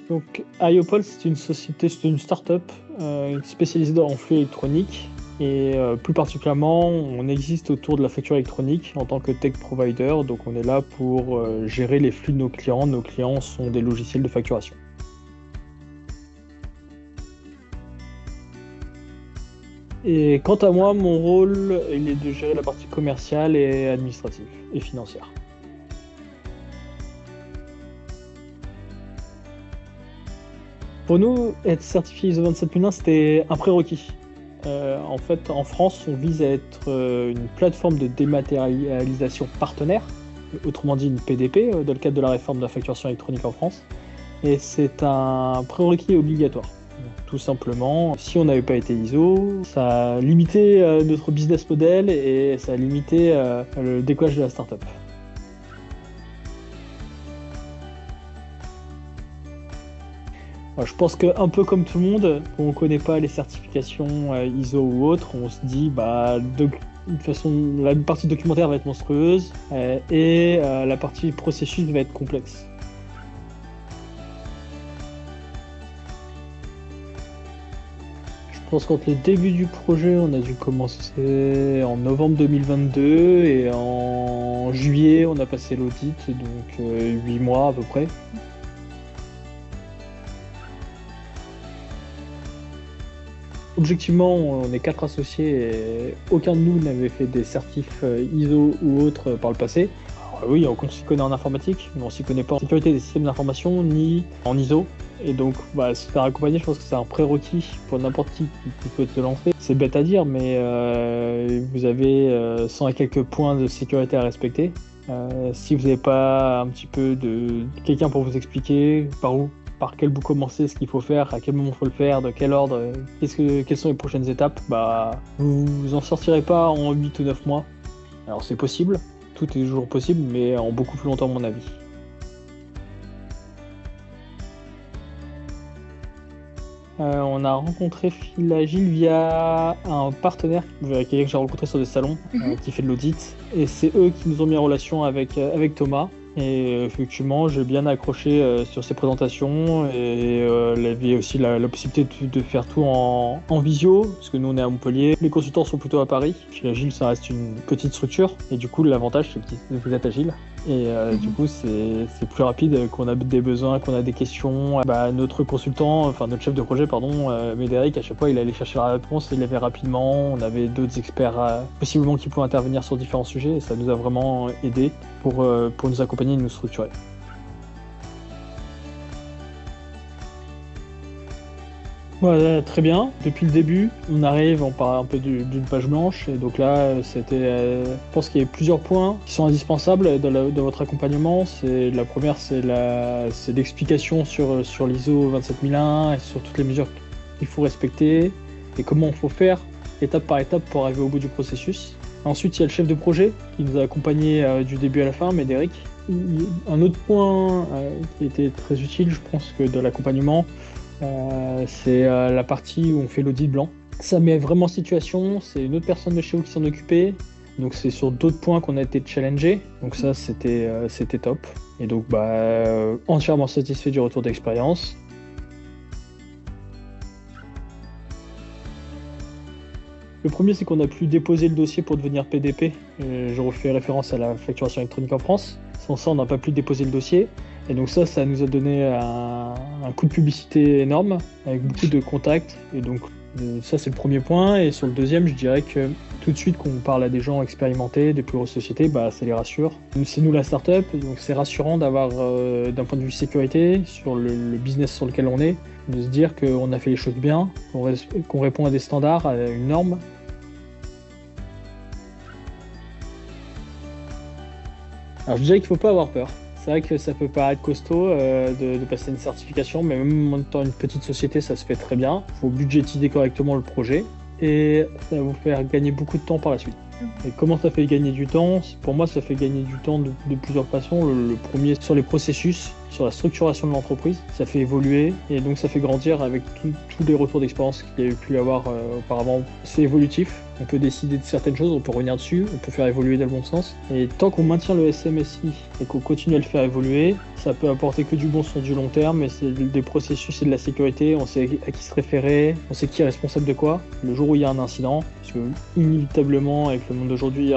Donc, IOPOL, c'est une société, c'est une start-up spécialisée en flux électronique. Et plus particulièrement, on existe autour de la facture électronique en tant que tech provider. Donc, on est là pour gérer les flux de nos clients. Nos clients sont des logiciels de facturation. Et quant à moi, mon rôle, il est de gérer la partie commerciale et administrative et financière. Pour nous, être certifié ISO 27001, c'était un prérequis. En fait, en France, on vise à être une plateforme de dématérialisation partenaire, autrement dit une PDP, dans le cadre de la réforme de la facturation électronique en France. Et c'est un prérequis obligatoire. Donc, tout simplement, si on n'avait pas été ISO, ça a limité notre business model et ça a limité le décollage de la startup. Je pense qu'un peu comme tout le monde, on ne connaît pas les certifications ISO ou autres, on se dit de toute façon la partie documentaire va être monstrueuse et la partie processus va être complexe. Je pense qu'entre le début du projet, on a dû commencer en novembre 2022 et en juillet, on a passé l'audit, donc 8 mois à peu près. Objectivement, on est 4 associés et aucun de nous n'avait fait des certifs ISO ou autres par le passé. Alors, oui, on s'y connaît en informatique, mais on s'y connaît pas en sécurité des systèmes d'information ni en ISO. Et donc, se faire accompagner, je pense que c'est un prérequis pour n'importe qui peut se lancer. C'est bête à dire, mais vous avez 100 et quelques points de sécurité à respecter. Si vous n'avez pas un petit peu de quelqu'un pour vous expliquer par quel bout commencer, ce qu'il faut faire, à quel moment il faut le faire, de quel ordre, quelles sont les prochaines étapes, vous en sortirez pas en 8 ou 9 mois. Alors c'est possible, tout est toujours possible, mais en beaucoup plus longtemps à mon avis. On a rencontré Phil Agile via un partenaire, quelqu'un que j'ai rencontré sur des salons, qui fait de l'audit, et c'est eux qui nous ont mis en relation avec Thomas. Et effectivement, j'ai bien accroché sur ces présentations et il y avait aussi la possibilité de faire tout en visio, parce que nous on est à Montpellier, les consultants sont plutôt à Paris. Puis Agile, ça reste une petite structure et du coup l'avantage c'est que vous êtes agile et du coup c'est plus rapide, qu'on a des besoins, qu'on a des questions. Notre consultant, enfin notre chef de projet pardon, Médéric, à chaque fois il allait chercher la réponse, il l'avait rapidement. On avait d'autres experts possiblement qui pouvaient intervenir sur différents sujets et ça nous a vraiment aidé pour nous accompagner et nous structurer. Voilà, très bien. Depuis le début, on part un peu d'une page blanche. Et donc là, je pense qu'il y a plusieurs points qui sont indispensables dans votre accompagnement. La première, c'est l'explication sur l'ISO 27001 et sur toutes les mesures qu'il faut respecter et comment il faut faire étape par étape pour arriver au bout du processus. Ensuite, il y a le chef de projet qui nous a accompagnés du début à la fin, Médéric. Un autre point qui était très utile, je pense, que de l'accompagnement, c'est la partie où on fait l'audit blanc. Ça met vraiment en situation, c'est une autre personne de chez vous qui s'en occupait. Donc c'est sur d'autres points qu'on a été challengé. Donc ça, c'était top. Et donc, entièrement satisfait du retour d'expérience. Le premier, c'est qu'on a pu déposer le dossier pour devenir PDP. Je refais référence à la facturation électronique en France. Sans ça, on n'a pas pu déposer le dossier. Et donc ça nous a donné un coup de publicité énorme, avec beaucoup de contacts. Et donc ça, c'est le premier point. Et sur le deuxième, je dirais que tout de suite, quand on parle à des gens expérimentés, des plus grosses sociétés, ça les rassure. C'est nous la start-up, donc c'est rassurant d'avoir, d'un point de vue sécurité, sur le business sur lequel on est, de se dire qu'on a fait les choses bien, qu'on répond à des standards, à une norme. Alors je dirais qu'il ne faut pas avoir peur. C'est vrai que ça peut paraître costaud de passer une certification, mais même en étant une petite société, ça se fait très bien. Il faut budgétiser correctement le projet et ça va vous faire gagner beaucoup de temps par la suite. Et comment ça fait gagner du temps? Pour moi, ça fait gagner du temps de plusieurs façons. Le premier, sur les processus. sur la structuration de l'entreprise. Ça fait évoluer et donc ça fait grandir avec tous les retours d'expérience qu'il y a pu avoir auparavant. C'est évolutif. On peut décider de certaines choses, on peut revenir dessus, on peut faire évoluer dans le bon sens. Et tant qu'on maintient le SMSI et qu'on continue à le faire évoluer, ça peut apporter que du bon sur du long terme, mais c'est des processus et de la sécurité, on sait à qui se référer, on sait qui est responsable de quoi. Le jour où il y a un incident, parce que inévitablement avec le monde d'aujourd'hui,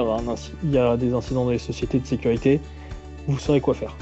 il y a des incidents dans les sociétés de sécurité, vous saurez quoi faire.